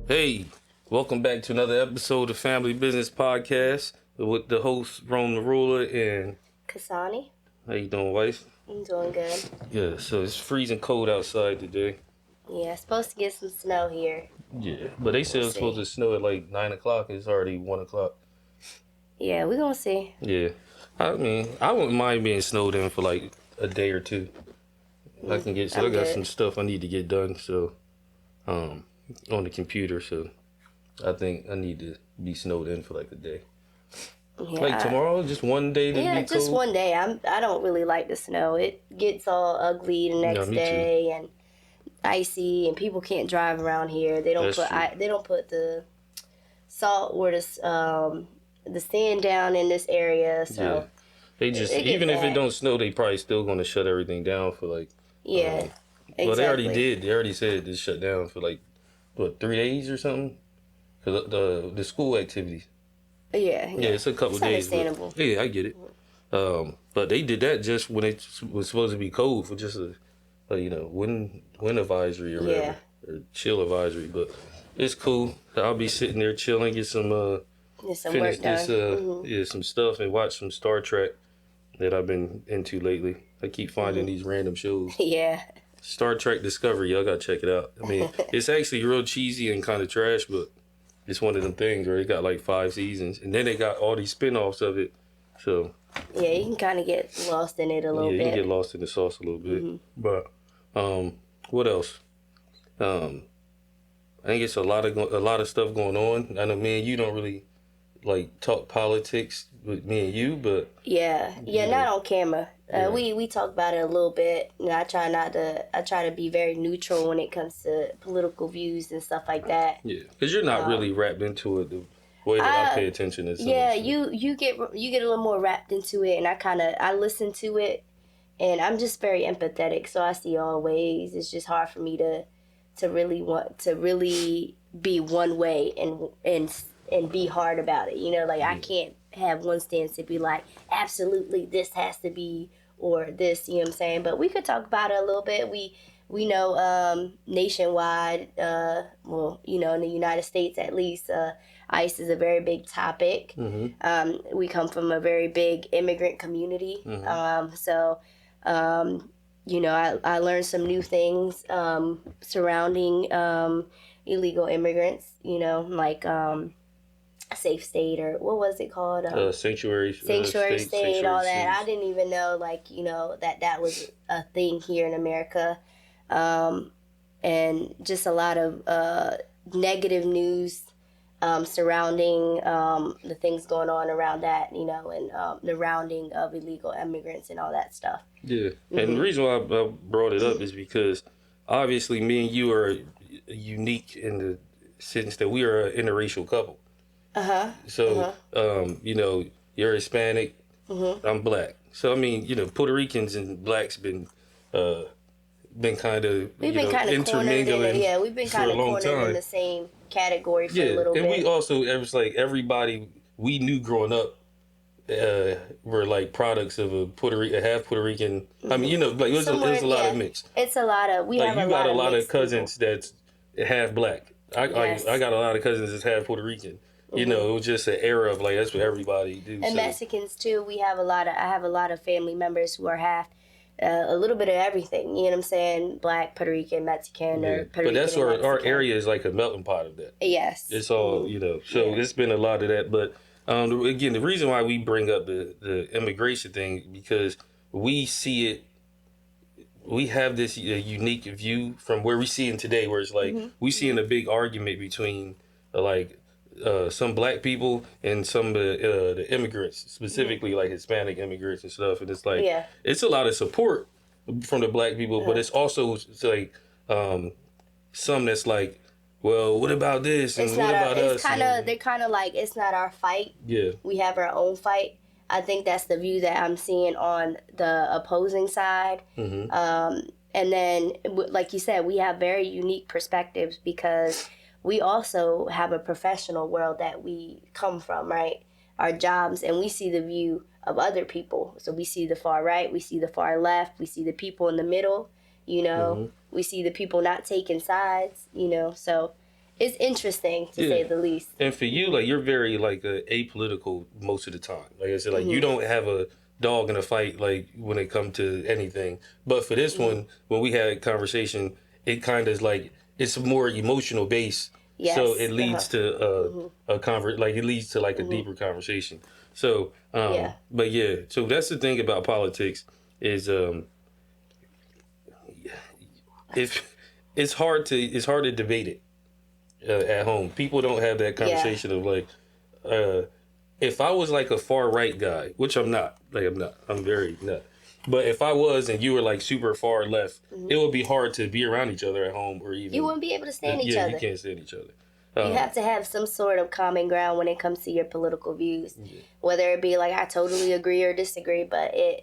Hey, welcome back to another episode of Family Business Podcast with the hosts Rula and Kassandra. how you doing, wife? I'm doing good. Yeah, so it's freezing cold outside today. Yeah, supposed to get some snow here. Yeah, but they said it's supposed to snow at like 9 o'clock. It's already 1 o'clock. Yeah, we're gonna see. Yeah, I mean, I wouldn't mind being snowed in for like a day or two. I got some stuff I need to get done, so on the computer, so I think I need to be snowed in for like a day. Yeah, like tomorrow, just one day to be cold? Yeah, just one day. I don't really like the snow. It gets all ugly the next day and icy, and people can't drive around here. They don't put the salt or the sand down in this area, so yeah. They just even if it don't snow, they probably still gonna shut everything down for like exactly. Well, they already did. They already said it's shut down for like 3 days or something. Cause the school activities. Yeah, it's a couple days. Understandable. Yeah, I get it. But they did that just when it was supposed to be cold for just a wind advisory or whatever, or chill advisory. But it's cool. I'll be sitting there chilling, get some finish this some stuff and watch some Star Trek that I've been into lately. I keep finding these random shows. Yeah. Star Trek Discovery, y'all gotta check it out. I mean, it's actually real cheesy and kind of trash, but it's one of them things where it got like 5 seasons, and then they got all these spin-offs of it. So yeah, you can kind of get lost in it a little bit. Yeah, you can get lost in the sauce a little bit. But what else? I think it's a lot of stuff going on. I know me and you don't really like talk politics with me and you, but not on camera. We talk about it a little bit, and I try to be very neutral when it comes to political views and stuff like that. Yeah, because you're not really wrapped into it the way that I pay attention to. Yeah, you get a little more wrapped into it, and I listen to it, and I'm just very empathetic, so I see all ways. It's just hard for me to really want to really be one way and be hard about it. I can't have one stance to be like, absolutely, this has to be, or this, you know what I'm saying? But we could talk about it a little bit. We know nationwide, in the United States at least, ICE is a very big topic. We come from a very big immigrant community. I learned some new things surrounding illegal immigrants, like safe state, or what was it called? Sanctuary state, all that. I didn't even know, that was a thing here in America. And just a lot of negative news surrounding the things going on around that, and the rounding of illegal immigrants and all that stuff. Yeah, and the reason why I brought it up is because obviously me and you are unique in the sense that we are an interracial couple. So, you're Hispanic, I'm black. So, I mean, Puerto Ricans and blacks been kind of intermingling. We've been kind of cornered in the same category for a little bit. And we also, it was like everybody we knew growing up were like products of a half Puerto Rican. I mean, it was a lot of mix. It's a lot of, you got a lot of cousins that's half black. I got a lot of cousins that's half Puerto Rican. It was just an era of like, that's what everybody do. And Mexicans too. I have a lot of family members who are half, a little bit of everything. You know what I'm saying? Black, Puerto Rican, Mexican, or Puerto Rican. But that's where our area is like a melting pot of that. Yes. It's all, so it's been a lot of that. But again, the reason why we bring up the immigration thing, because we see it, we have this unique view from where we see it today, where it's like, we see in a big argument between some black people and some of the immigrants, specifically like Hispanic immigrants and stuff. And it's like, it's a lot of support from the black people, but it's also like some that's like, well, what about this? And what about us? They're kind of like, it's not our fight. Yeah. We have our own fight. I think that's the view that I'm seeing on the opposing side. And then, like you said, we have very unique perspectives because we also have a professional world that we come from, right? Our jobs, and we see the view of other people. So we see the far right, we see the far left, we see the people in the middle, we see the people not taking sides, so it's interesting to say the least. And for you, like, you're very like apolitical most of the time. Like I said, like you don't have a dog in a fight, like when it comes to anything. But for this one, when we had a conversation, it kind of is like it's more emotional based. Yes. So it leads to it leads to like a deeper conversation. So, but yeah, so that's the thing about politics is if it's hard to debate it at home. People don't have that conversation of like, if I was like a far right guy, which I'm not, I'm very not. But if I was and you were like super far left, it would be hard to be around each other at home or even. You wouldn't be able to stand each other. Yeah, you can't stand each other. You have to have some sort of common ground when it comes to your political views, whether it be like I totally agree or disagree, because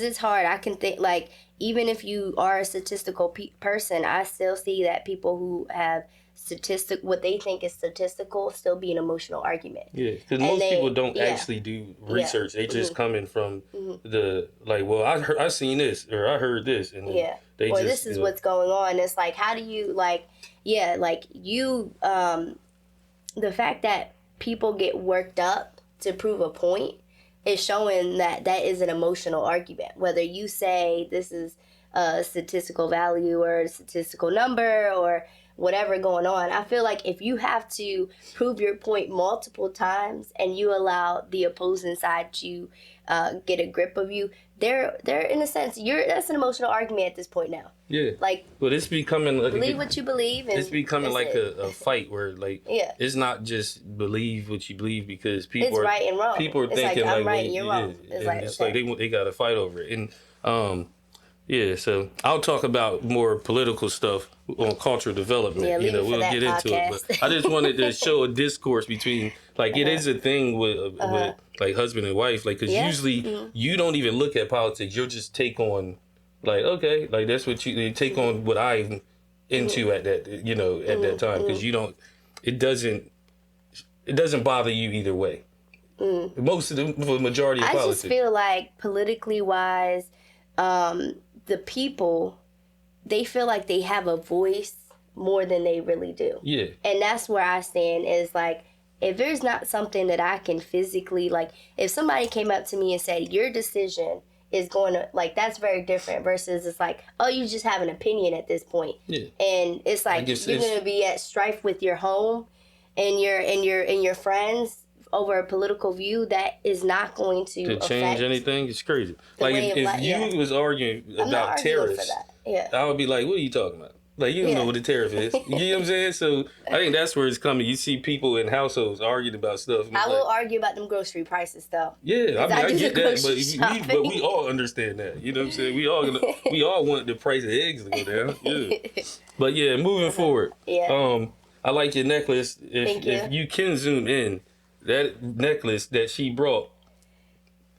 it's hard. I can think like even if you are a statistical person, I still see that people who have what they think is statistical still be an emotional argument. Yeah, because most people don't actually do research. They just coming from the like, well, I seen this or I heard this, and they or just, this is what's going on. It's like, how do you the fact that people get worked up to prove a point is showing that is an emotional argument. Whether you say this is a statistical value or a statistical number or whatever going on, I feel like if you have to prove your point multiple times and you allow the opposing side to get a grip of you, they're in a sense that's an emotional argument at this point now. Yeah. Like, but it's becoming like believe what you believe. And it's becoming like a fight where like it's not just believe what you believe because people it's are right and wrong. People are it's thinking like I'm like right and you're wrong. It's like they got to fight over it. And so I'll talk about more political stuff on cultural development. Yeah, we'll get into it. But I just wanted to show a discourse between like it is a thing with like husband and wife, like because usually you don't even look at politics. You'll just take on like okay, like that's what you take on what I'm into at that at that time because you don't. It doesn't bother you either way. Most of the majority of politics. I just feel like politically wise. The people, they feel like they have a voice more than they really do. Yeah. And that's where I stand is like, if there's not something that I can physically, like, if somebody came up to me and said, your decision is going to, like, that's very different versus it's like, oh, you just have an opinion at this point. Yeah. And it's like, you're going to be at strife with your home and your friends over a political view that is not going to change anything. It's crazy. Like if you was arguing about tariffs, I would be like, "What are you talking about? Like you don't know what a tariff is." You know what I'm saying? So I think that's where it's coming. You see people in households arguing about stuff. I will argue about them grocery prices though. Yeah, I get that, but we all understand that. You know what I'm saying? We all want the price of eggs to go down. Yeah. But yeah, moving forward. Yeah. I like your necklace. If you can zoom in. That necklace that she brought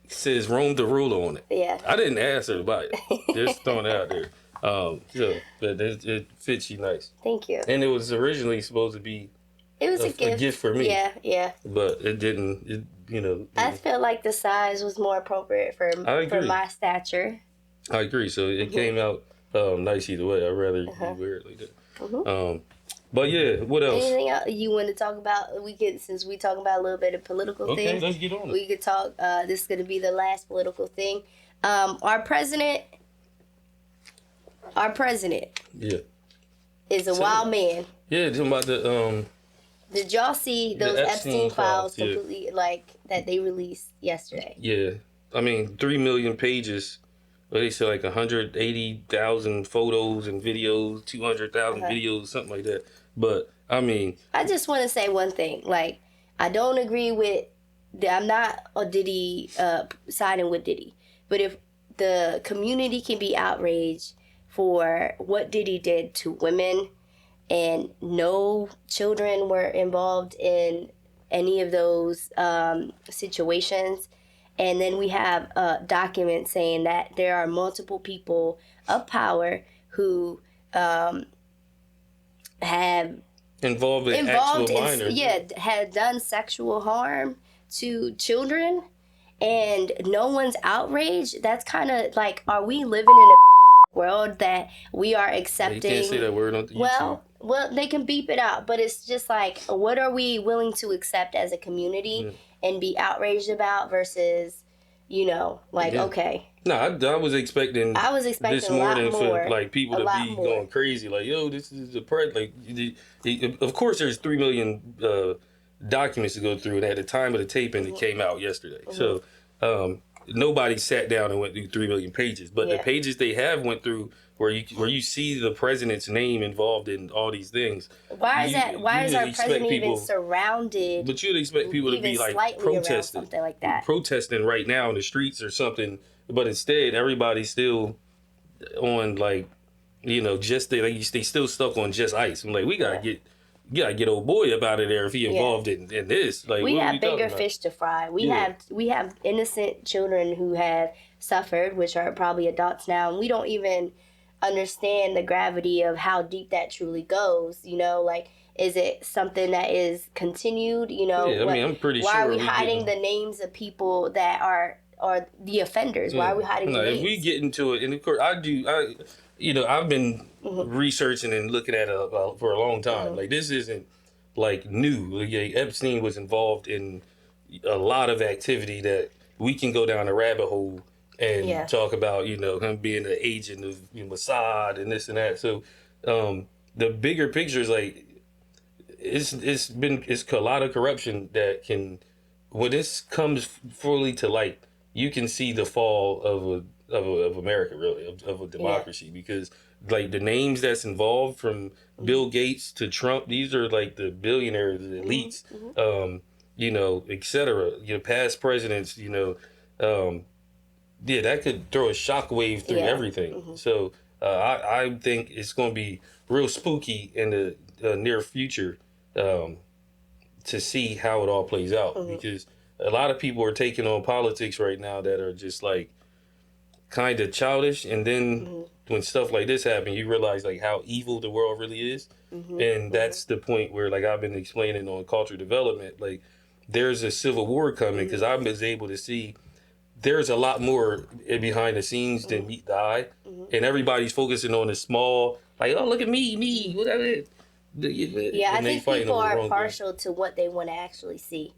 says Rome to Rula on it. Yeah. I didn't ask her about it. Just throwing it out there. But it fits you nice. Thank you. And it was originally supposed to be a gift for me. Yeah. But it didn't, I feel like the size was more appropriate for my stature. I agree. So it came out nice either way. I'd rather you wear it like that. But yeah, what else? Anything else you want to talk about? Since we talk about a little bit of political things. Okay, let's get on it. We could talk. This is going to be the last political thing. Our president. Yeah. Is a wild man. Yeah, talking about the. Did y'all see those Epstein files completely that they released yesterday? Yeah, I mean 3 million pages. Well, they said like 180,000 photos and videos, 200,000 videos, something like that. But, I mean... I just want to say one thing. Like, I don't agree with... I'm not a Diddy siding with Diddy. But if the community can be outraged for what Diddy did to women and no children were involved in any of those situations... And then we have a document saying that there are multiple people of power who have involved in actual minors. Had done sexual harm to children, and no one's outraged. That's kind of like, are we living in a world that we are You accepting. can't say that word on the YouTube. Well, they can beep it out, but it's just like, what are we willing to accept as a community and be outraged about versus, like, okay. No, I was expecting. This a lot morning more, for like people to be going crazy, like, yo, this is a like. Of course, there's 3 million documents to go through, and at the time of the taping, it came out yesterday. So nobody sat down and went through 3 million pages, but the pages they have went through where you see the president's name involved in all these things. Why is our president even surrounded? But you'd expect people to be like protesting, something like that, protesting right now in the streets or something. But instead, everybody's still on like, just they still stuck on just ICE. I'm like, we gotta get old boy up out of there if he involved in this. Like, we have bigger fish to fry. We have innocent children who have suffered, which are probably adults now, and we don't even understand the gravity of how deep that truly goes. Like, is it something that is continued? I'm pretty sure. Why are we hiding the names of people that are the offenders? Why are we hiding the names? If we get into it, and of course I've been researching and looking at it for a long time. Like, this isn't like new. Like, Epstein was involved in a lot of activity that we can go down a rabbit hole and talk about, him being an agent of Mossad and this and that. So the bigger picture is like, it's a lot of corruption that can, when this comes fully to light, you can see the fall of America, really, of a democracy, because like the names that's involved, from Bill Gates to Trump, these are like the billionaires, the elites, et cetera, past presidents, that could throw a shockwave through everything. So I think it's going to be real spooky in the near future to see how it all plays out, because a lot of people are taking on politics right now that are just like kind of childish, and then when stuff like this happens, you realize like how evil the world really is. And that's the point where, like I've been explaining on cultural development, like there's a civil war coming, because I was able to see there's a lot more behind the scenes than meet the eye, and everybody's focusing on the small, like, oh, look at me, whatever. I think people are partial to what they want to actually see.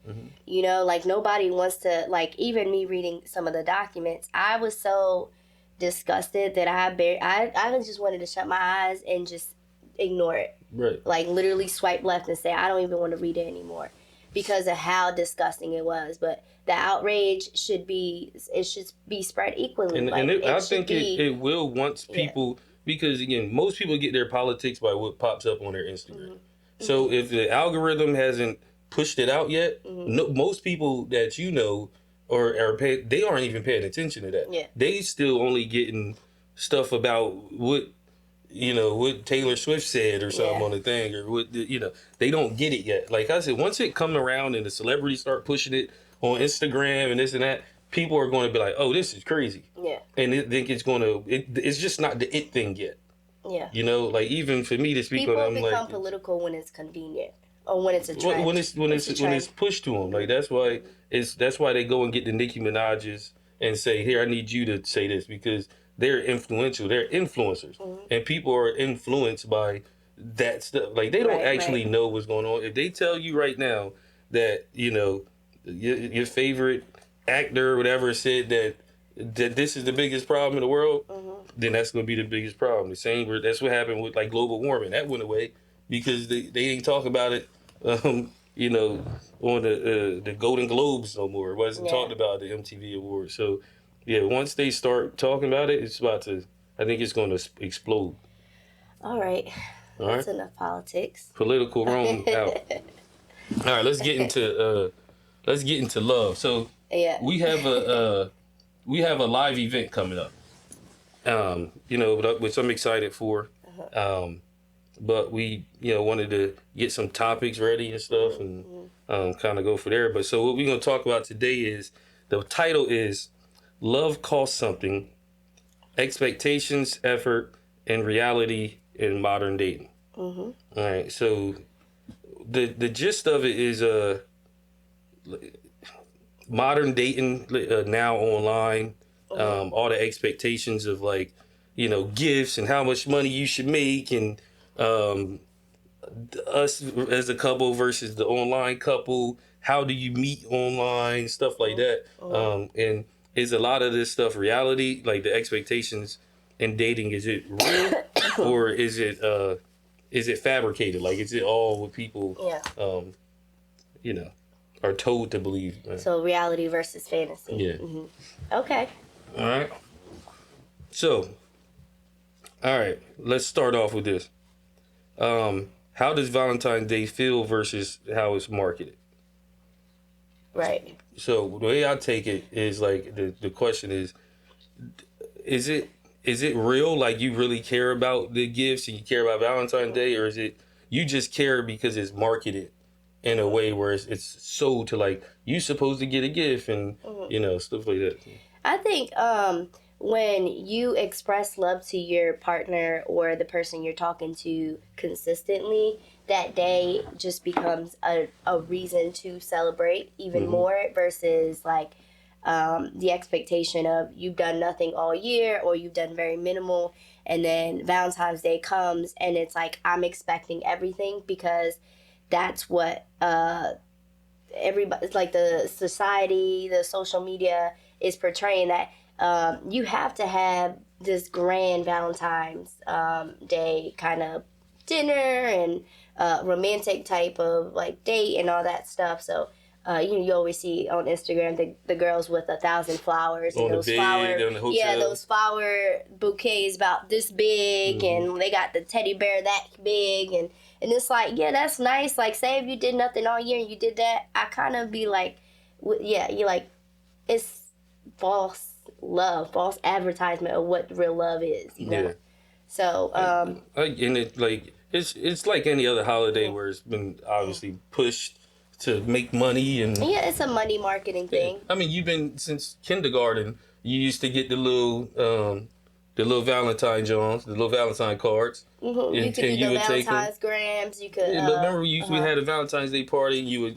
Like, nobody wants to, like, even me reading some of the documents, I was so disgusted that I just wanted to shut my eyes and just ignore it. Right. Like, literally swipe left and say, I don't even want to read it anymore, because of how disgusting it was. But the outrage should be spread equally. And I think it will, once people, because again, most people get their politics by what pops up on their Instagram. So if the algorithm hasn't pushed it out yet, most people that they aren't even paying attention to that. They still only getting stuff about what Taylor Swift said or something on the thing, or what they don't get it yet. Like I said, once it come around and the celebrities start pushing it on Instagram and this and that, people are going to be like, oh, this is crazy. And they think it's just not the it thing yet. Like, even for me to speak on, I'm like, people become political when it's convenient, or when it's a trend. When it's pushed to them, like that's why they go and get the Nicki Minaj's and say, here, I need you to say this, because they're influential, they're influencers, and people are influenced by that stuff. Like, they don't actually know what's going on. If they tell you right now that your favorite actor or whatever said that this is the biggest problem in the world, then that's going to be the biggest problem. The same, that's what happened with like global warming. That went away because they ain't talk about it, on the Golden Globes no more. It wasn't talked about the MTV Awards. So once they start talking about it, I think it's going to explode. All right. That's enough politics. Political roam out. All right, let's get into love. So we have a live event coming up. Which I'm excited for. But we wanted to get some topics ready and stuff, and kind of go for there. But so what we're going to talk about today is, the title is Love Costs Something: Expectations, Effort, and Reality in Modern Dating. All right, so the gist of it is modern dating now online, all the expectations of like, gifts and how much money you should make, and us as a couple versus the online couple. How do you meet online? Stuff like that. And is a lot of this stuff reality? Like the expectations in dating, is it real or is it fabricated? Like, is it all what people, are told to believe? So reality versus fantasy. Yeah. Okay. All right. So, all right, let's start off with this. How does Valentine's Day feel versus how it's marketed? Right. So the way I take it is like the question is it real? Like you really care about the gifts and you care about Valentine's Day, or is it you just care because it's marketed in a way where it's sold to like you supposed to get a gift and stuff like that? I think when you express love to your partner or the person you're talking to consistently, that day just becomes a reason to celebrate even more versus like the expectation of you've done nothing all year or you've done very minimal, and then Valentine's Day comes and it's like I'm expecting everything because that's what everybody, like the society, the social media is portraying, that you have to have this grand Valentine's Day kind of dinner and romantic type of like date and all that stuff. So you always see on Instagram the girls with 1,000 flowers and those those flower bouquets about this big, and they got the teddy bear that big, and it's like, yeah, that's nice. Like, say if you did nothing all year and you did that, I kind of be like, you're like, it's false love, false advertisement of what real love is, you know? Yeah. So, and it like it's like any other holiday where it's been obviously pushed to make money and it's a money marketing thing. I mean, you've been since kindergarten. You used to get the little Valentine Johns, the little Valentine cards. Mm-hmm. You could do the Valentine's grams. You could. But remember, we had a Valentine's Day party. You would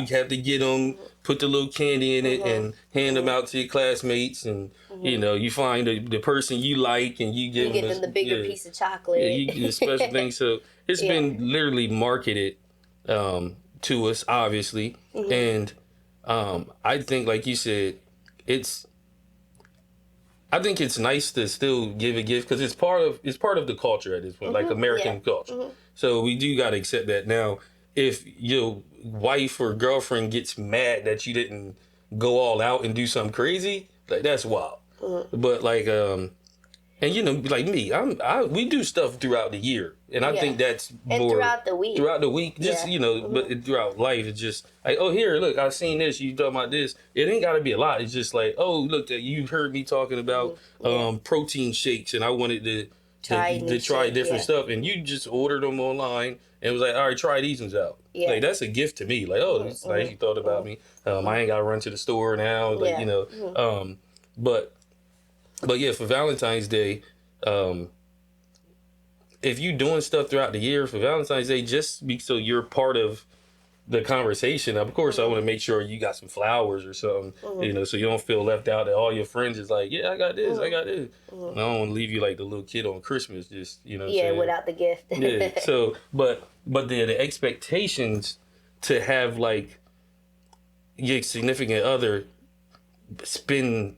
have to get them, put the little candy in it, and hand them out to your classmates. And you find the person you like, and you give them the bigger piece of chocolate. Yeah, you get a special thing. So it's been literally marketed to us, obviously, and I think, like you said, I think it's nice to still give a gift because it's part of the culture at this point, like American culture. So we do got to accept that. Now, if your wife or girlfriend gets mad that you didn't go all out and do something crazy, like that's wild. But like and like me, we do stuff throughout the year, and I think that's more and throughout the week, just but throughout life, it's just like, oh, here, look, I've seen this. You talking about this? It ain't got to be a lot. It's just like, oh, look, you heard me talking about protein shakes, and I wanted to try different stuff, and you just ordered them online and was like, all right, try these ones out. Yeah. Like that's a gift to me. Like, oh, it's nice you thought about me. I ain't got to run to the store now. Like But yeah, for Valentine's Day, if you doing stuff throughout the year for Valentine's Day, just so you're part of the conversation. Of course, I want to make sure you got some flowers or something, so you don't feel left out. That all your friends is like, yeah, I got this, I got this. And I don't want to leave you like the little kid on Christmas, just without the gift. Yeah. So, but the expectations to have like your significant other spend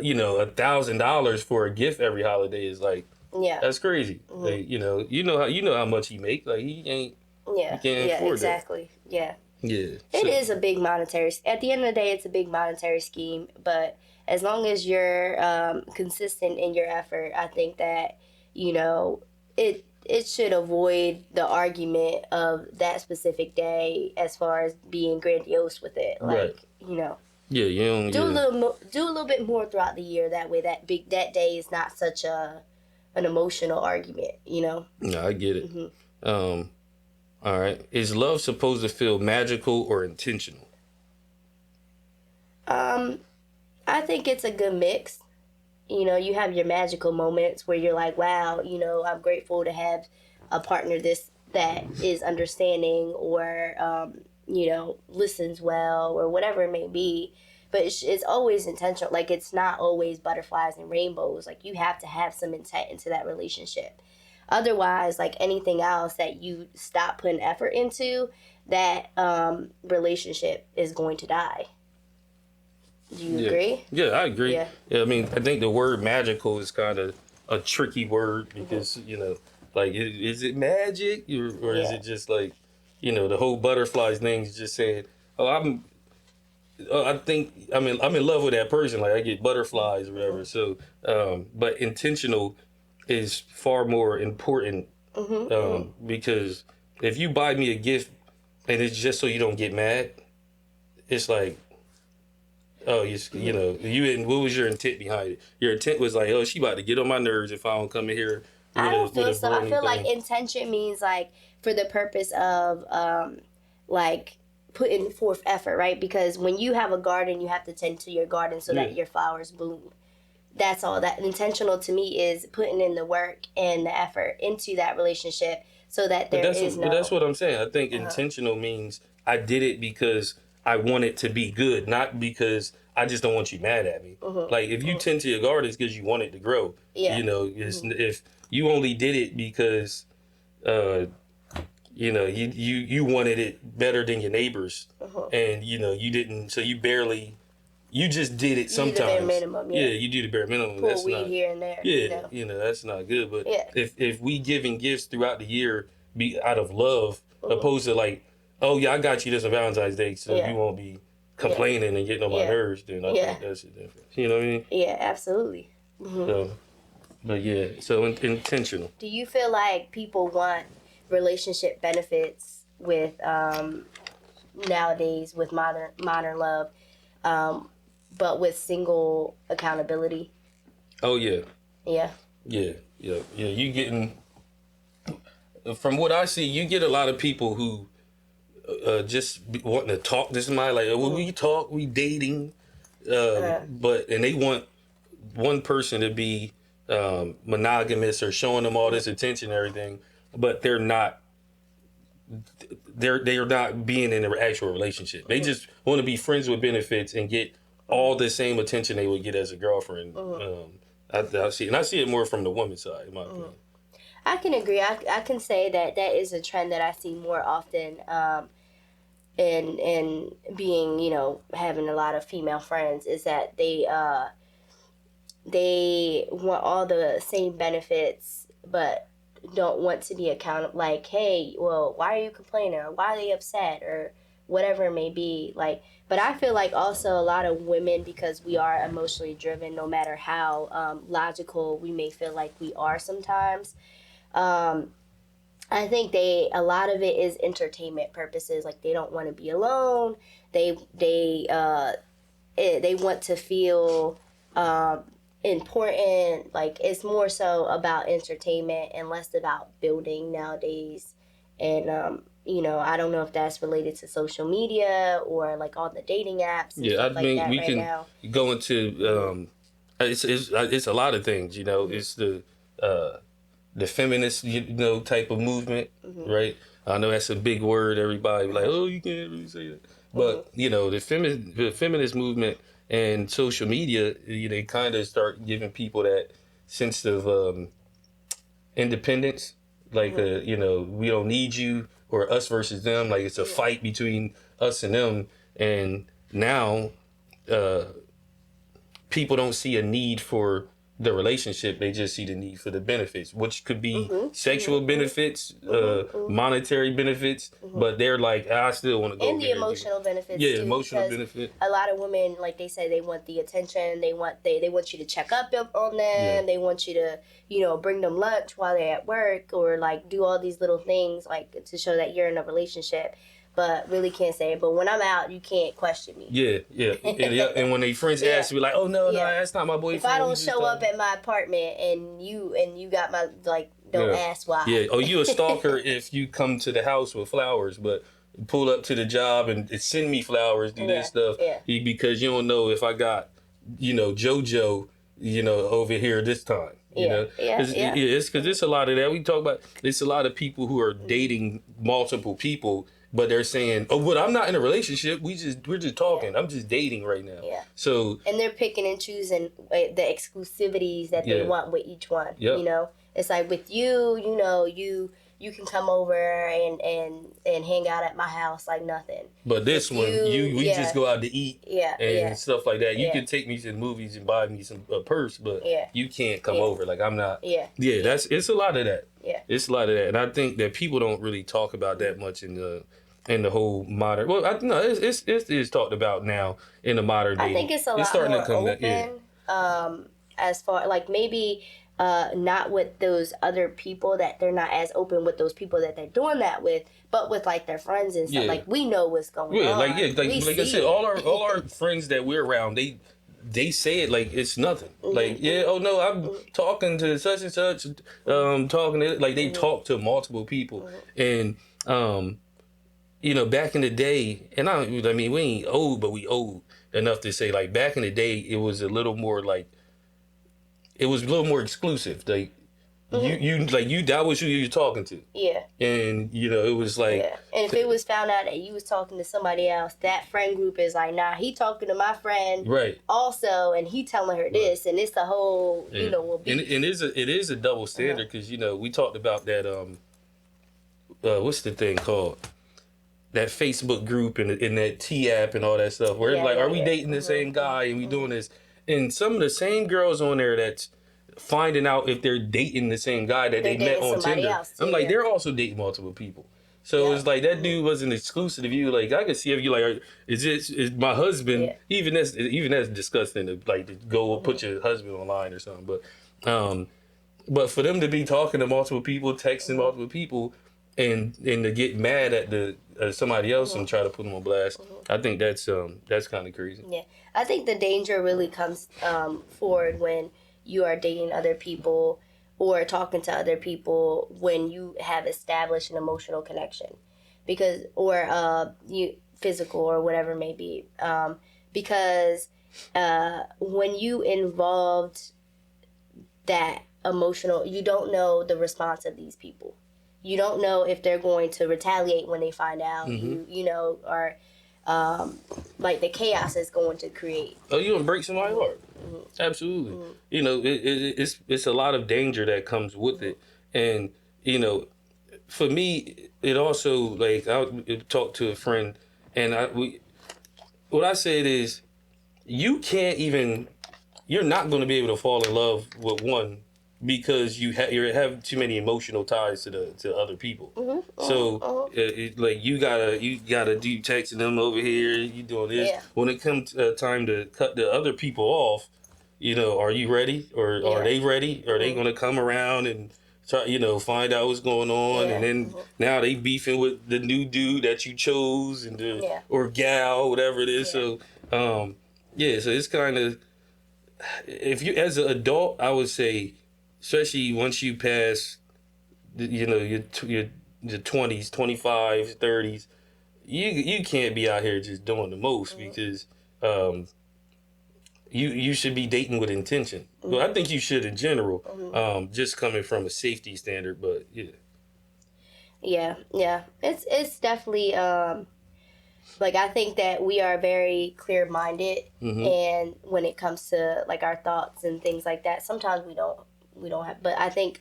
$1,000 for a gift every holiday is like, that's crazy. Like, you know how much he make. Like he ain't. Yeah. He can't afford exactly. that. Yeah. Yeah. It is a big monetary. At the end of the day, it's a big monetary scheme. But as long as you're consistent in your effort, I think that it should avoid the argument of that specific day as far as being grandiose with it. Like Yeah, you don't do a little bit more throughout the year. That way, that day is not such an emotional argument. No, I get it. All right. Is love supposed to feel magical or intentional? I think it's a good mix. You have your magical moments where you're like, wow, I'm grateful to have a partner that is understanding or listens well or whatever it may be. but it's always intentional. Like, it's not always butterflies and rainbows. Like, you have to have some intent into that relationship. Otherwise, like anything else that you stop putting effort into, that relationship is going to die. Do you agree? Yeah, I agree. Yeah. I mean, I think the word magical is kind of a tricky word because, like, is it magic or is it just like, the whole butterflies thing is just saying, oh, I think I'm in love with that person. Like, I get butterflies or whatever. So, but intentional is far more important because if you buy me a gift and it's just so you don't get mad, it's like, oh, you didn't. What was your intent behind it? Your intent was like, oh, she about to get on my nerves if I don't come in here. I don't feel so. I feel like intention means like for the purpose of like putting forth effort, right? Because when you have a garden, you have to tend to your garden so that your flowers bloom. That's all. That intentional to me is putting in the work and the effort into that relationship so that there is no. But that's what I'm saying. I think intentional means I did it because I want it to be good, not because I just don't want you mad at me. Like, if you tend to your garden, it's because you want it to grow. Yeah. If you only did it because, you wanted it better than your neighbors, and you didn't, so you just did it sometimes. You do the bare minimum. Yeah, you do the bare minimum. Pull weed here and there. Yeah, that's not good. But if we giving gifts throughout the year be out of love, opposed to like, oh yeah, I got you this on Valentine's Day, so you won't be complaining and getting on my nerves. Then I think that's the difference. You know what I mean? Yeah, absolutely. So, but yeah, so intentional. Do you feel like people want relationship benefits with nowadays with modern love, but with single accountability? Oh yeah. Yeah. Yeah. You getting, from what I see, you get a lot of people who just wanting to talk to somebody like, well, we talk, we dating, but they want one person to be monogamous or showing them all this attention and everything, but they're not being in an actual relationship. They just want to be friends with benefits and get all the same attention they would get as a girlfriend. I see it more from the woman's side, in my opinion. I can agree. I can say that is a trend that I see more often in being, having a lot of female friends, is that they want all the same benefits, but don't want to be accountable. Like, hey, well, why are you complaining? Or why are they upset? Or whatever it may be. Like, but I feel like also a lot of women, because we are emotionally driven, no matter how logical we may feel like we are sometimes, I think a lot of it is entertainment purposes. Like, they don't want to be alone. They want to feel important. Like, it's more so about entertainment and less about building nowadays. And I don't know if that's related to social media or like all the dating apps. And stuff I mean, like we right can now. go into it's a lot of things. It's the feminist type of movement, right? I know that's a big word. Everybody like, oh, you can't really say that, but the feminist movement and social media, they kind of start giving people that sense of independence. Like, we don't need you, or us versus them. Like, it's a fight between us and them. And now, people don't see a need for the relationship. They just see the need for the benefits, which could be sexual benefits, monetary benefits. But they're like, I still want to go. And the emotional benefits. Yeah, too, emotional benefit. A lot of women, like they say, they want the attention. They want you to check up on them. Yeah. They want you to, bring them lunch while they're at work, or like do all these little things like to show that you're in a relationship. But really can't say it. But when I'm out, you can't question me. Yeah. And when they friends ask me, like, oh no, that's not my boyfriend. If I don't show up at my apartment and you got my, like, don't ask why. Yeah. Oh, you a stalker if you come to the house with flowers, but pull up to the job and send me flowers, do this stuff, because you don't know if I got, JoJo, over here this time. It's because it's a lot of that. We talk about, it's a lot of people who are dating multiple people but they're saying, "Oh, but I'm not in a relationship. We're just talking. I'm just dating right now." Yeah. So and they're picking and choosing the exclusivities that they want with each one. Yep. You know, it's like with you, you know, you can come over and hang out at my house like nothing. But this with one, we just go out to eat and stuff like that. You can take me to the movies and buy me some purse, but you can't come over. Like I'm not. It's a lot of that. Yeah, it's a lot of that, and I think that people don't really talk about that much in the whole modern. Well, it's talked about now in the modern day. I think it's a lot more open. As far like maybe not with those other people that they're not as open with those people that they're doing that with, but with like their friends and stuff. Like we know what's going on. Like I said, all our friends that we're around, they say it like it's nothing. Like, oh no, I'm talking to such and such, talking to, like they talk to multiple people. And, you know, back in the day, and I mean, we ain't old, but we old enough to say like back in the day, it was a little more like, it was a little more exclusive. Like, you that was who you were talking to. Yeah. And, you know, it was like. Yeah. And if it was found out that you was talking to somebody else, that friend group is like, nah, he talking to my friend. Right. Also, and he telling her this, and it's the whole, you know. And it is a double standard because, you know, we talked about that, what's the thing called? That Facebook group and that T app and all that stuff. Where it's like, are we dating the same guy and we doing this? And some of the same girls on there that's finding out if they're dating the same guy that they met on Tinder. I'm like, they're also dating multiple people. So it's like that dude wasn't exclusive to you. Like I could see if you like, is my husband? Even that's disgusting to like to go put your husband online or something. But for them to be talking to multiple people, texting multiple people, and to get mad at the somebody else and try to put them on blast, I think that's kind of crazy. Yeah, I think the danger really comes forward when you are dating other people or talking to other people when you have established an emotional connection, because you physical or whatever it may be, because when you involved that emotional, you don't know the response of these people. You don't know if they're going to retaliate when they find out. You know, or like the chaos is going to create. Oh, you gonna break somebody's heart? Absolutely. You know, it's a lot of danger that comes with it, and you know, for me, it also like I talked to a friend, and what I said is, you're not going to be able to fall in love with one because you have too many emotional ties to other people. So like you gotta do texting them over here. You doing this. When it comes time to cut the other people off, you know, are you ready or are they ready? Are they gonna come around and try, you know, find out what's going on? And then now they beefing with the new dude that you chose and or gal, whatever it is. So so it's kind of, if you as an adult, I would say, especially once you pass, you know, your 20s, 25s, 30s, you can't be out here just doing the most because you should be dating with intention. Well, I think you should in general, just coming from a safety standard, but yeah. It's definitely like I think that we are very clear-minded, and when it comes to like our thoughts and things like that, sometimes we don't have, but I think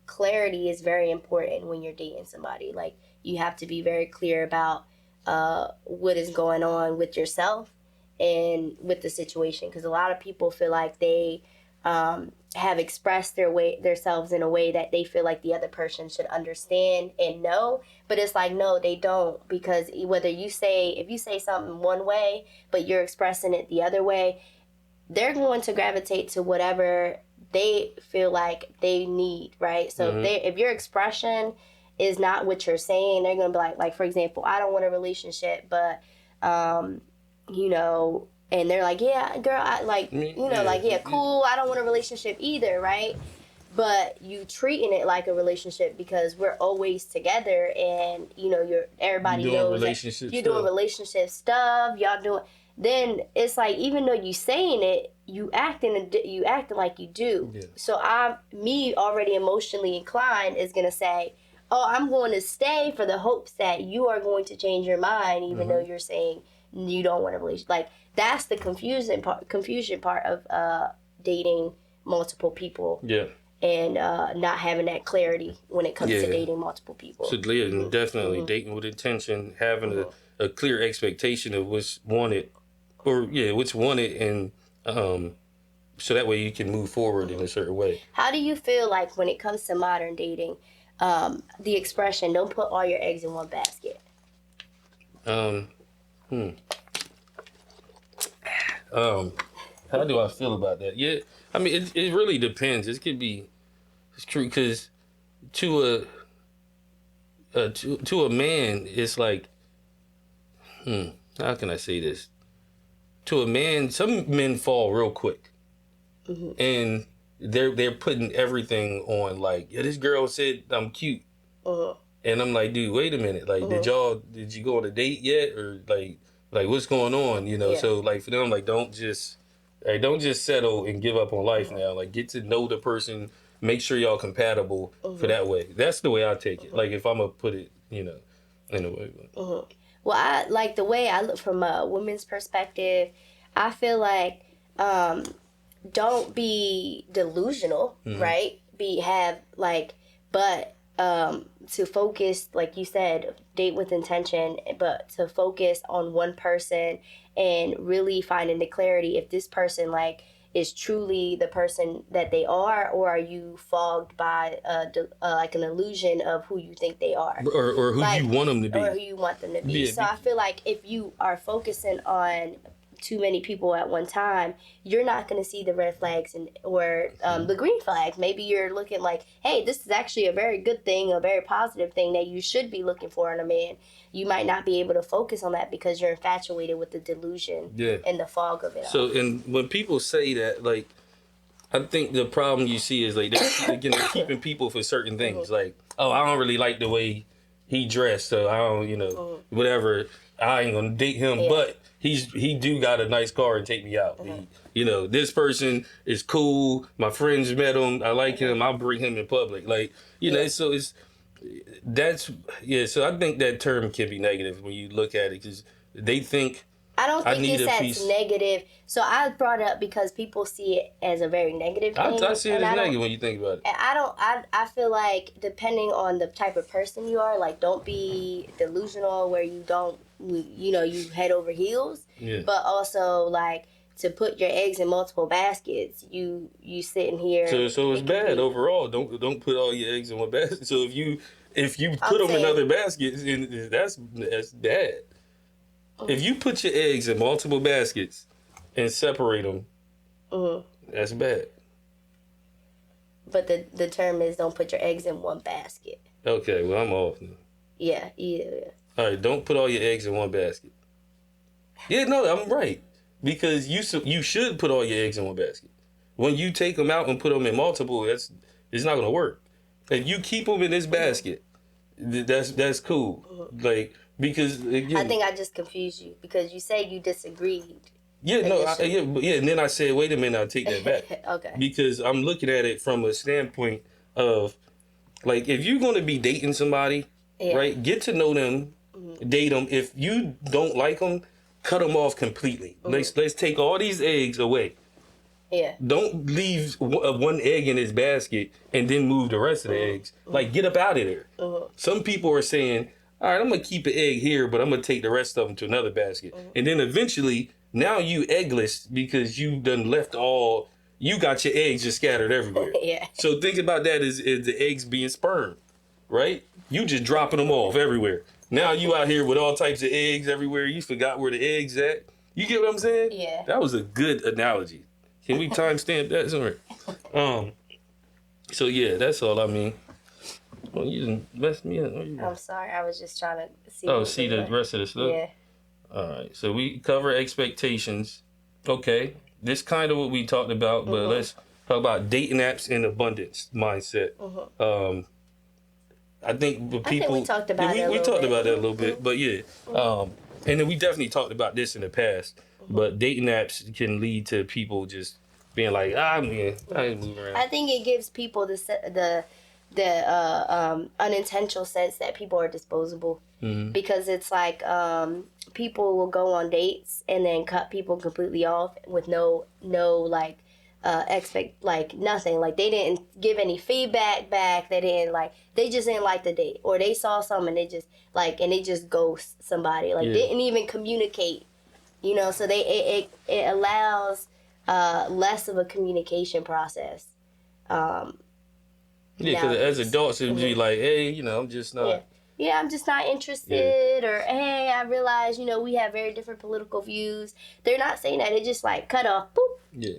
clarity is very important when you're dating somebody. Like you have to be very clear about what is going on with yourself and with the situation, because a lot of people feel like they have expressed themselves in a way that they feel like the other person should understand and know, but it's like, no, they don't, because whether if you say something one way but you're expressing it the other way, they're going to gravitate to whatever they feel like they need, right? So if your expression is not what you're saying, they're going to be like for example, I don't want a relationship, but you know, and they're like, yeah, girl, I like, you know, like, yeah, cool, I don't want a relationship either, right? But you treating it like a relationship because we're always together, and you know, everybody knows that you're doing relationship stuff, y'all doing. Then it's like, even though you saying it, you acting like you do. Yeah. So me already emotionally inclined is gonna say, oh, I'm going to stay for the hopes that you are going to change your mind, even though you're saying you don't want a relationship. Like, that's the confusion part of dating multiple people. Yeah. And not having that clarity when it comes to dating multiple people. So yeah, definitely dating with intention, having a clear expectation of what's wanted, what's wanted, and so that way you can move forward in a certain way. How do you feel like when it comes to modern dating, the expression "don't put all your eggs in one basket"? How do I feel about that? Yeah, I mean, it really depends. It's true, because to a man, it's like, how can I say this? To a man, some men fall real quick, and they're putting everything on, like, yeah, this girl said I'm cute, and I'm like, dude, wait a minute, like, did you go on a date yet, or like what's going on, you know? So like for them, like, don't just settle and give up on life now. Like, get to know the person, make sure y'all compatible for that way. That's the way I take it. Like, if I'm gonna put it, in a way. Well, I like the way I look from a woman's perspective. I feel like don't be delusional, right? But to focus, like you said, date with intention, but to focus on one person and really finding the clarity if this person like is truly the person that they are, or are you fogged by like an illusion of who you think they are, or who you want them to be, or who you want them to be. So I feel like if you are focusing on too many people at one time, you're not going to see the red flags or the green flags. Maybe you're looking like, hey, this is actually a very good thing, a very positive thing that you should be looking for in a man. You might not be able to focus on that because you're infatuated with the delusion and the fog of it. So, and when people say that, like, I think the problem you see is, like, they're keeping people for certain things. Like, oh, I don't really like the way he dressed, so I don't, whatever. I ain't gonna date him, but he do got a nice car and take me out. This person is cool. My friends met him. I like him. I'll bring him in public. Like, so so I think that term can be negative when you look at it, because they think, I don't think it's as negative. So I brought it up because people see it as a very negative thing. I see it as negative when you think about it. I feel like depending on the type of person you are, like, don't be delusional where you don't, you head over heels. Yeah. But also, like, to put your eggs in multiple baskets, you sitting here. So it's bad overall. Don't put all your eggs in one basket. So if you put them in other baskets, that's bad. If you put your eggs in multiple baskets and separate them, that's bad. But the term is don't put your eggs in one basket. Okay, well, I'm off now. Yeah. All right, don't put all your eggs in one basket. Yeah, no, I'm right. Because you should put all your eggs in one basket. When you take them out and put them in multiple, it's not going to work. If you keep them in this basket, that's cool. Like, because again, I think I just confused you because you say you disagreed. Yeah, and then I said, wait a minute, I'll take that back. Okay. Because I'm looking at it from a standpoint of, like, if you're going to be dating somebody, right, get to know them, date them. If you don't like them, cut them off completely. Let's take all these eggs away. Yeah. Don't leave one egg in his basket and then move the rest of the eggs. Like, get up out of there. Some people are saying, all right, I'm going to keep an egg here, but I'm going to take the rest of them to another basket. And then eventually, now you eggless because you done left you got your eggs just scattered everywhere. Yeah. So think about that as the eggs being sperm, right? You just dropping them off everywhere. Now you out here with all types of eggs everywhere. You forgot where the eggs at. You get what I'm saying? Yeah. That was a good analogy. Can we timestamp that somewhere? So yeah, that's all I mean. Well, you didn't mess me up. I'm sorry. I was just trying to see. See the rest of the stuff? Yeah. All right. So we cover expectations. Okay. This kind of what we talked about, but let's talk about dating apps and abundance mindset. I think the people. we talked about it. We talked about that a little bit, but yeah. And then we definitely talked about this in the past. But dating apps can lead to people just being like, I ain't moving around. I think it gives people the unintentional sense that people are disposable. Mm-hmm. Because it's like people will go on dates and then cut people completely off with no like nothing. Like they didn't give any feedback back. They just didn't like the date, or they saw something and they just ghost somebody. Like they didn't even communicate. So it allows less of a communication process. Because as adults, it'd be like, hey, I'm just not. Yeah, I'm just not interested, or hey, I realize, we have very different political views. They're not saying that. They just like cut off, boop. Yeah.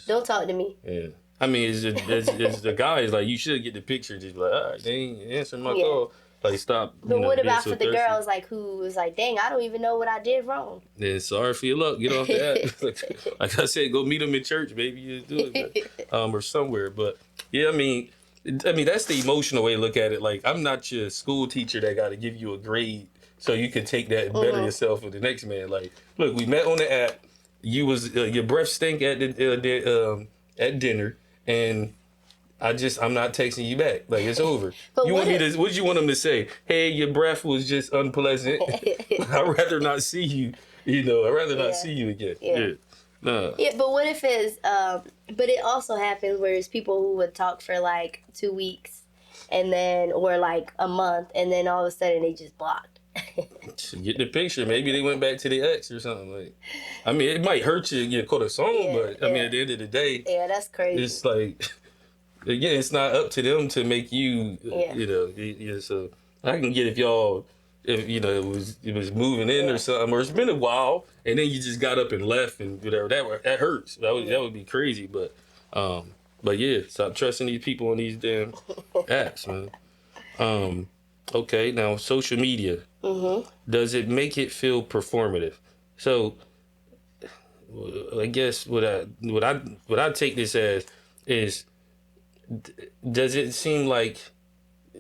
Don't talk to me. Yeah. I mean, it's the guys, like, you should get the picture. Just like, all right, they ain't answering my call. Like, stop. But what about for the girls, like, who was like, dang, I don't even know what I did wrong. Yeah, sorry for your luck. Get off the app. Like I said, go meet them in church, baby. You do it, or somewhere. But, yeah, I mean, that's the emotional way to look at it. Like, I'm not your school teacher that got to give you a grade so you can take that and better yourself with the next man. Like, look, we met on the app. You was your breath stink at at dinner, and I'm not texting you back. Like, it's over. But what do you want them to say? Hey, your breath was just unpleasant. I'd rather not see you. I'd rather not see you again. Yeah. Nah. Yeah, but what if it's but it also happens where it's people who would talk for like 2 weeks or like a month, and then all of a sudden they just blocked. Get the picture. Maybe they went back to the ex or something. Like, I mean, it might hurt you to get caught a song, but I mean, at the end of the day, that's crazy. It's like, again, it's not up to them to make you. So I can get if it was moving in or something, or it's been a while, and then you just got up and left and whatever. That hurts. That would be crazy. But yeah, stop trusting these people on these damn apps, man. Okay, now social media. Mm-hmm. Does it make it feel performative? So, I guess what I take this as is, does it seem like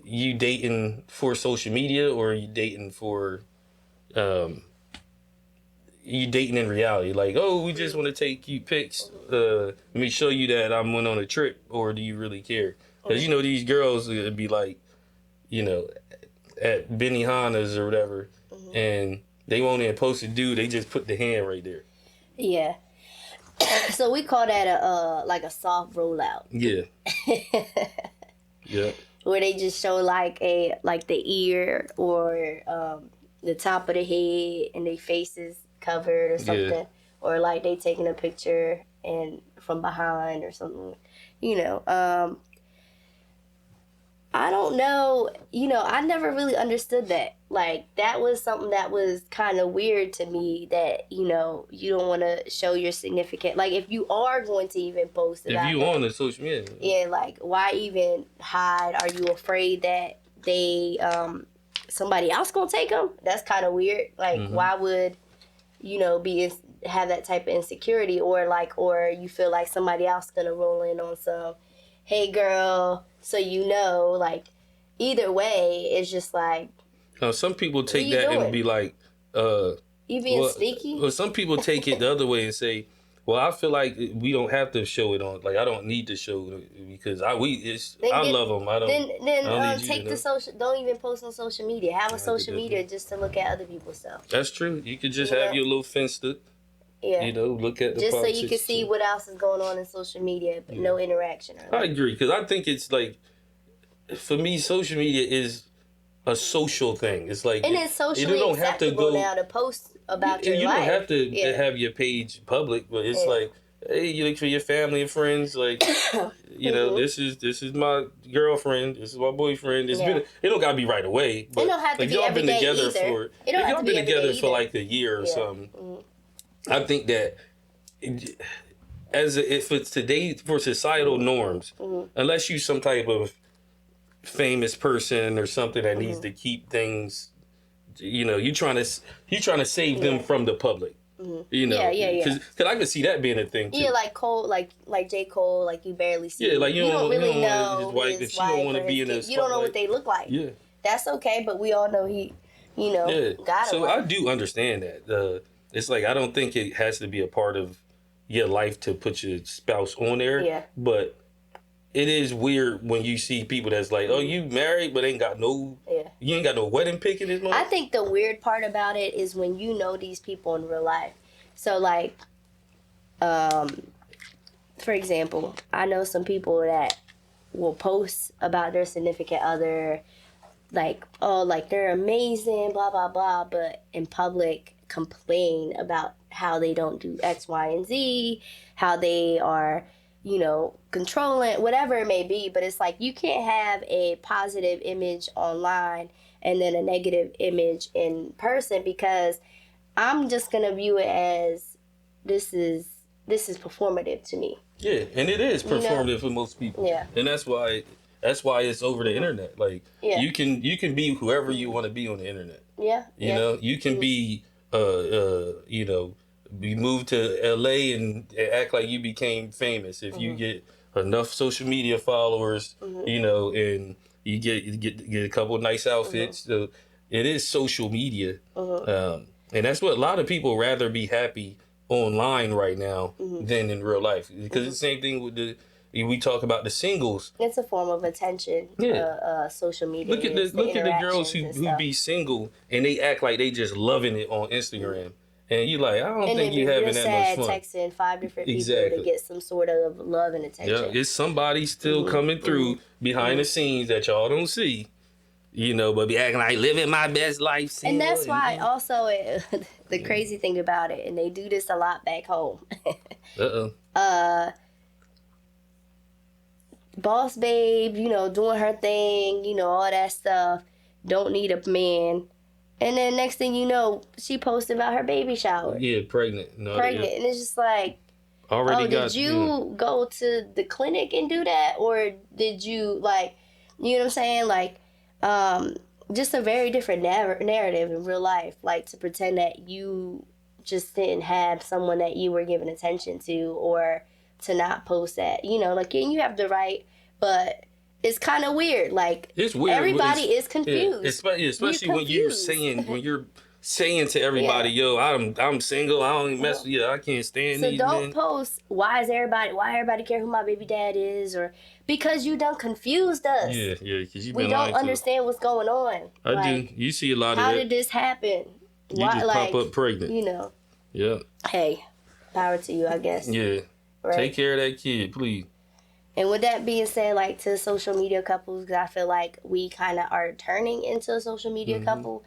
you dating for social media, or are you dating for, you dating in reality? Like, oh, we just want to take you pics. Let me show you that I went on a trip, or do you really care? Because these girls would be like, at Benihana's or whatever, and they won't even post a dude. They just put the hand right there. Yeah. So we call that a soft rollout. Yeah. Yeah. Where they just show like the ear or the top of the head and their faces covered or something, or like they taking a picture and from behind or something. I don't know. I never really understood that. Like, that was something that was kind of weird to me, that, you don't want to show your significant. Like, if you are going to even post it, if you on the social media. Yeah, like, why even hide? Are you afraid that they, somebody else gonna take them? That's kind of weird. Like, why would, have that type of insecurity, or you feel like somebody else gonna roll in on some, hey girl, so like, either way, it's just like, some people take that and be like, you being sneaky? Well, some people take it the other way and say, well, I feel like we don't have to show it on. Like, I don't need to show it because I love them. I don't. Then take the social. Don't even post on social media. Have a social media just to look at other people's stuff. That's true. You could just have your little Finsta. Yeah. Look at the just so you can see what else is going on in social media, but no interaction. I agree, because I think it's like, for me, social media is a social thing. It's like, and it's socially acceptable now to post about your life. You don't have to have your page public, but it's like, hey, you look for your family and friends. Like, this is my girlfriend. This is my boyfriend. It don't gotta be right away. But it don't have to be y'all every been day together either. y'all been together for like a year or something. I think that if it's today for societal norms, unless you some type of famous person or something that needs to keep things, you trying to save them from the public. Because I could see that being a thing too. Yeah, like Cole, like J. Cole, like you barely see. Yeah, like you don't really know his wife, if she don't want to be in a spotlight. You don't know what they look like. Yeah, that's okay, but we all know he, got it. So I do understand that. It's like, I don't think it has to be a part of your life to put your spouse on there. Yeah. But it is weird when you see people that's like, oh, you married but ain't got no, Yeah. you ain't got no wedding pic in this moment. I think the weird part about it is when you know these people in real life. So like, for example, I know some people that will post about their significant other, like, oh, like they're amazing, blah blah blah, but in public complain about how they don't do X, Y, and Z, how they are, controlling, whatever it may be. But it's like you can't have a positive image online and then a negative image in person, because I'm just gonna view it as this is performative to me. Yeah, and it is performative for most people. Yeah. And that's why it's over the internet. Like Yeah. you can be whoever you want to be on the internet. Yeah. You know, you can be be moved to LA and act like you became famous if you get enough social media followers, and you get a couple of nice outfits. So it is social media. And that's what a lot of people rather be happy online right now than in real life, because it's the same thing with we talk about the singles. It's a form of attention. Yeah. Social media. Look at the girls who be single and they act like they just loving it on Instagram, and you like, I don't think you having that much fun. Texting 5 different people to get some sort of love and attention. Yeah, it's somebody still coming through behind the scenes that y'all don't see. But be acting like living my best life. Single. And that's why also the crazy thing about it, and they do this a lot back home. Boss babe, doing her thing, all that stuff. Don't need a man. And then next thing you know, she posted about her baby shower. Yeah, pregnant. And it's just like, did you go to the clinic and do that? Or did you, like, you know what I'm saying? Like, just a very different narrative in real life. Like, to pretend that you just didn't have someone that you were giving attention to, or to not post that. Like, you have the right, but it's kind of weird. Like, it's weird. Everybody is confused. Yeah, especially when you're saying to everybody, yo, I'm single. I don't mess with you. I can't stand these men. So don't post, why everybody care who my baby dad is, or because you done confused us. Yeah, because we don't understand what's going on. I do. You see a lot of that. How did this happen? You just pop up pregnant. Yeah. Hey, power to you, I guess. Yeah. Right? Take care of that kid, please. And with that being said, like, to social media couples, because I feel like we kind of are turning into a social media couple,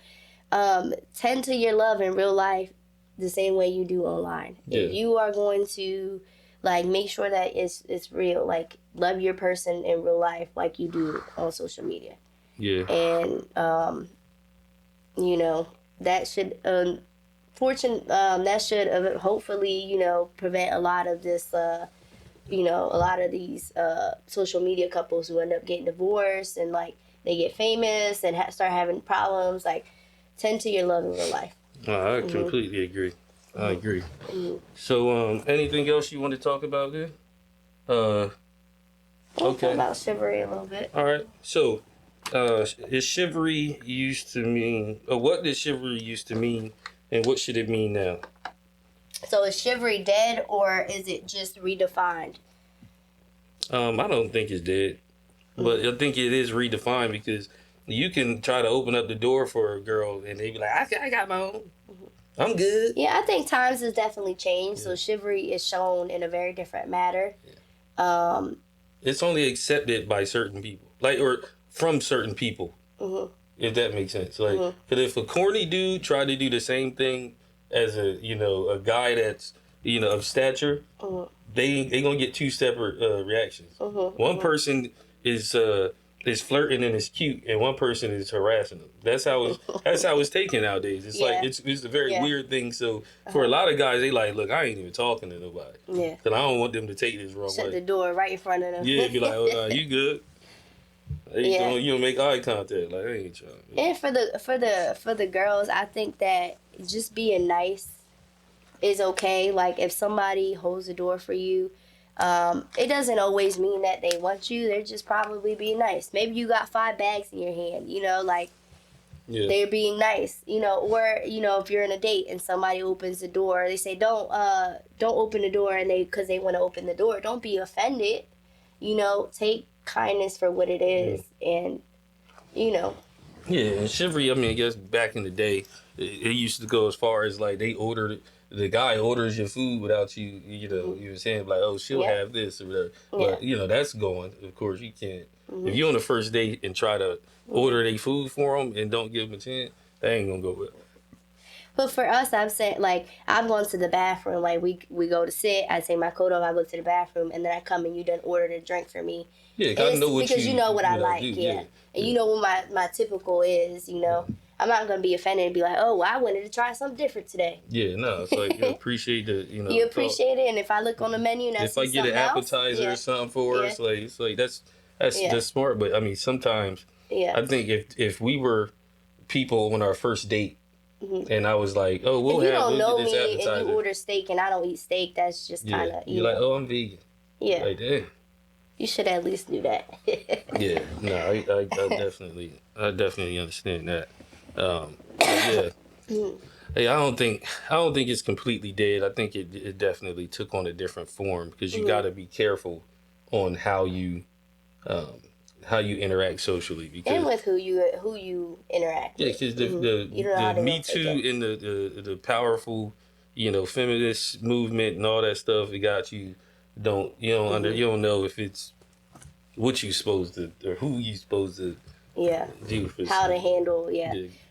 tend to your love in real life the same way you do online. Yeah. If you are going to, like, make sure that it's real, like, love your person in real life like you do on social media. Yeah. And, that should, that should hopefully, prevent a lot of this, a lot of these social media couples who end up getting divorced and, like, they get famous and start having problems. Like, tend to your love in real life. I completely agree. I agree. So, anything else you want to talk about there? Okay. Talk about chivalry a little bit. All right. So, is chivalry used to mean, or what did chivalry used to mean, and what should it mean now? So is chivalry dead, or is it just redefined? I don't think it's dead, but I think it is redefined, because you can try to open up the door for a girl and they be like, I got my own. I'm good. Yeah, I think times has definitely changed. So chivalry is shown in a very different manner. Yeah. It's only accepted by certain people, or from certain people, if that makes sense. Like, because if a corny dude tried to do the same thing as a guy that's of stature, they gonna get two separate reactions. One person is flirting and is cute, and one person is harassing them. That's how it's taken nowadays. It's like it's a very weird thing. So for a lot of guys, they like, look, I ain't even talking to nobody. Yeah, because I don't want them to take this wrong way. Shut the door right in front of them. Yeah, be like, oh, you good? You don't make eye contact. Like, I ain't trying. And for the girls, I think that just being nice is okay. Like, if somebody holds the door for you, it doesn't always mean that they want you. They're just probably being nice. Maybe you got 5 bags in your hand, they're being nice, or, if you're in a date and somebody opens the door, they say, don't open the door, and because they want to open the door. Don't be offended. you know, take kindness for what it is, and you know. Yeah, and chivalry. I mean, I guess back in the day, it used to go as far as like the guy orders your food without you. You know, you were saying like, oh, she'll Yeah. have this or whatever. Yeah. But you know, that's going. Of course, you can't. Mm-hmm. If you're on the first date and try to order their food for them and don't give them a chance, that ain't gonna go well. But for us, I'm saying, like, I'm going to the bathroom. Like, we go to sit. I take my coat off. I go to the bathroom, and then I come and you done ordered a drink for me. Yeah, 'cause I know what because you know what I like. do, Yeah. And you know what my typical is. You know, I'm not gonna be offended and be like, oh, well, I wanted to try something different today. Yeah, no, it's like you appreciate the you appreciate it, and if I look on the menu and if I get an appetizer or something for us, it's like that's smart. But I mean, sometimes I think if we were people on our first date. And I was like, oh, we'll if you have don't know this me appetizer. and you order steak and I don't eat steak, that's just kind of You're like, oh, I'm vegan. Yeah. Like, damn. You should at least do that. Yeah. No, I definitely understand that. Yeah. Hey, I don't think it's completely dead. I think it definitely took on a different form because you got to be careful on how you interact socially, because and with who you interact with. because the Me Too and the powerful, you know, feminist movement and all that stuff, it got you you don't know if it's what you supposed to or who you supposed to do for how to handle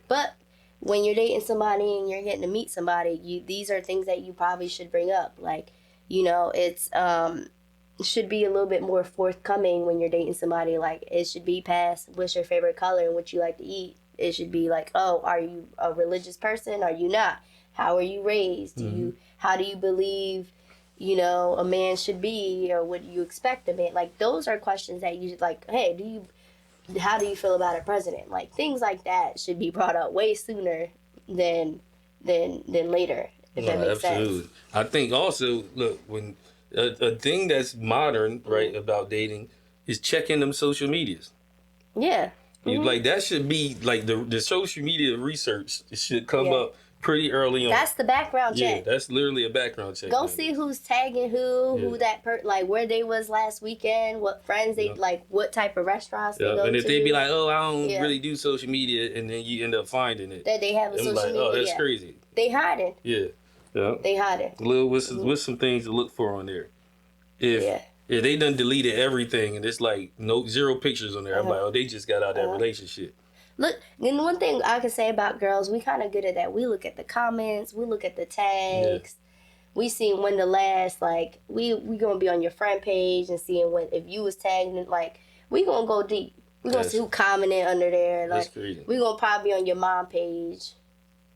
But when you're dating somebody and you're getting to meet somebody, these are things that you probably should bring up. Like, you know, it's should be a little bit more forthcoming when you're dating somebody. Like, it should be past what's your favorite color and what you like to eat. It should be like, oh, are you a religious person? Are you not? How are you raised? How do you believe, you know, a man should be, or what do you expect a man? Like, those are questions that you should, like, hey, how do you feel about a president? Like, things like that should be brought up way sooner than later. If that makes sense. I think also, look, when a thing that's modern, right, about dating is checking them social medias. Yeah. Like, that should be like the social media research should come up pretty early on. That's the background check. Yeah, that's literally a background check. Go see who's tagging who that like where they was last weekend, what friends they like, what type of restaurants they go to. And if they be like, oh, I don't really do social media, and then you end up finding it that they have a social media. Oh, that's crazy. They hiding. Yeah. Yeah. They hiding. What's some things to look for on there? If they done deleted everything and it's like zero pictures on there, I'm like, oh, they just got out that relationship. Look, and one thing I can say about girls, we kind of good at that. We look at the comments, we look at the tags, we see when the last, like, we gonna be on your front page and seeing if you was tagged, and like, we gonna go deep. We gonna see who commented under there. Like, we gonna probably be on your mom page.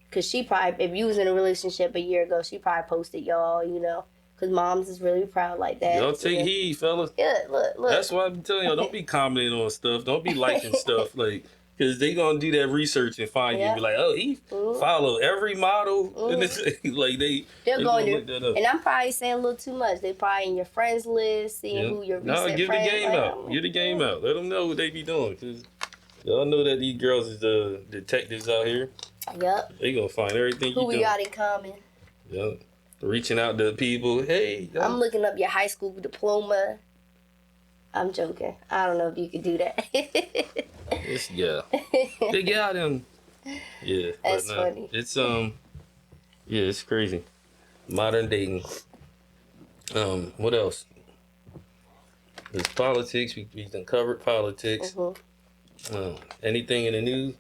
Because she probably, if you was in a relationship a year ago, she probably posted y'all, you know. Because moms is really proud like that. Y'all take heed, fellas. Yeah, look. That's why I'm telling y'all, don't be commenting on stuff. Don't be liking stuff. Like, because they going to do that research and find you and be like, oh, he follow every model. And it's like they're going to look that up. And I'm probably saying a little too much. They probably in your friends list, seeing who your recent friends. Give the game out. Give the game out. Let them know what they be doing. Because y'all know that these girls is the detectives out here. Yep. They gonna find everything you who we got in common. Yep. Reaching out to people. Hey. I'm looking up your high school diploma. I'm joking. I don't know if you could do that. They got him. Yeah. That's funny. It's it's crazy. Modern dating. What else? There's politics. We done covered politics. Anything in the news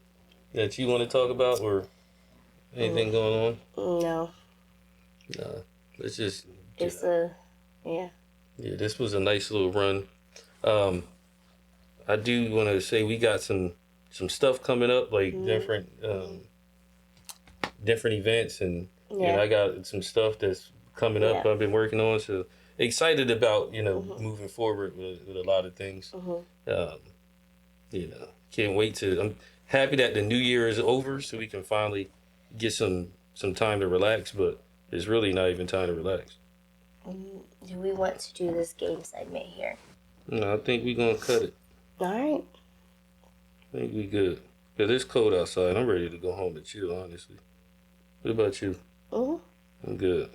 that you want to talk about, or anything going on? No. Let's just. It's Yeah, this was a nice little run. I do want to say we got some stuff coming up, like different events, and I got some stuff that's coming up. I've been working on, so excited about moving forward with a lot of things. Can't wait to. I'm happy that the new year is over, so we can finally get some time to relax. But it's really not even time to relax. Do we want to do this game segment here? No, I think we're gonna cut it. All right. I think we good. Cause it's cold outside. I'm ready to go home and chill. Honestly. What about you? I'm good.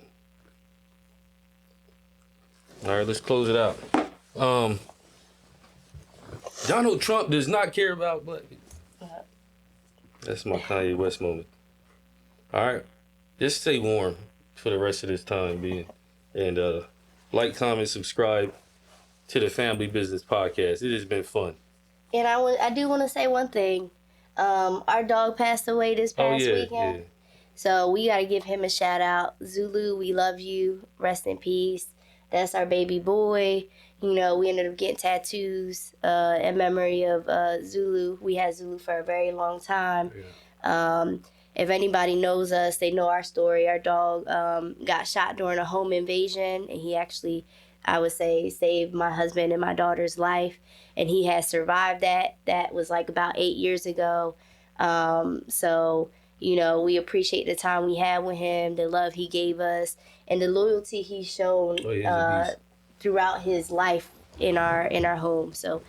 All right, let's close it out. Donald Trump does not care about black people. That's my Kanye West moment. All right. Just stay warm for the rest of this time being. And like, comment, subscribe to the Family Business Podcast. It has been fun. And I do want to say one thing. Our dog passed away this past weekend. Yeah. So we got to give him a shout out. Zulu, we love you. Rest in peace. That's our baby boy. You know, we ended up getting tattoos in memory of Zulu. We had Zulu for a very long time. Yeah. If anybody knows us, they know our story. Our dog got shot during a home invasion, and he actually, I would say, saved my husband and my daughter's life. And he has survived that. That was like about 8 years ago. So, you know, we appreciate the time we had with him, the love he gave us, and the loyalty he's shown throughout his life in our home. So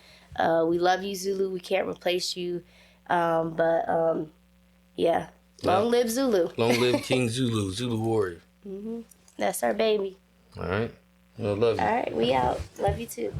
we love you, Zulu. We can't replace you. Yeah. Long live Zulu. Long live King Zulu, Zulu warrior. That's our baby. All right. I love you. All right, we out. Love you too.